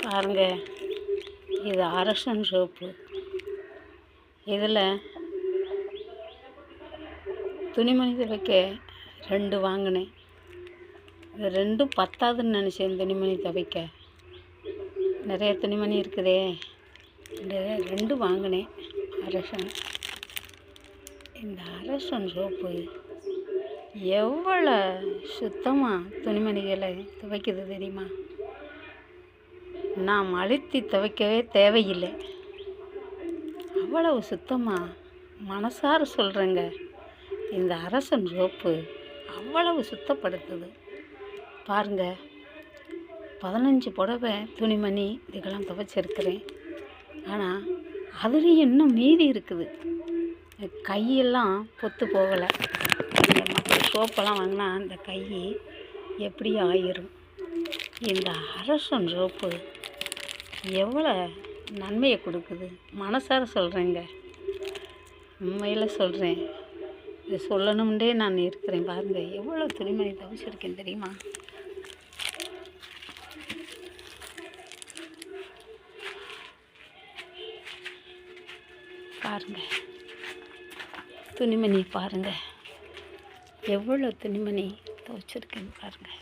பாருங்க, இது அரசன் சோப்பு. இதில் துணிமணி துவைக்க 2 வாங்கினேன். இது 2ம் பத்தாதுன்னு நினச்சேன். துணிமணி துவைக்க நிறைய துணிமணி இருக்குதே, இந்த 2 வாங்கினேன். அரசன், இந்த அரசன் சோப்பு எவ்வளோ சுத்தமாக துணிமணிகளை துவைக்குது தெரியுமா? நாம் அழுத்தி துவைக்கவே தேவையில்லை. அவ்வளவு சுத்தமாக, மனசார சொல்கிறேங்க, இந்த அரசன் சோப்பு அவ்வளவு சுத்தப்படுத்துது. பாருங்க, 15 புடவை துணிமணி இதுக்கெல்லாம் துவைச்சிருக்கிறேன். ஆனால் அதுலேயும் இன்னும் மீதி இருக்குது. கையெல்லாம் பொத்து போகலை. இந்த மற்ற சோப்பெல்லாம் வாங்கினா அந்த கை எப்படி ஆயிரும். இந்த அரசன் சோப்பு எவ்வளோ நன்மையை கொடுக்குது. மனசார சொல்கிறேங்க, உண்மையில் சொல்கிறேன். இது சொல்லணும்னே நான் இருக்கிறேன். பாருங்கள், எவ்வளோ துணிமணி துவைச்சிருக்கேன் தெரியுமா? பாருங்கள், துணிமணி பாருங்கள், எவ்வளோ துணிமணி துவைச்சிருக்கேன்னு பாருங்கள்.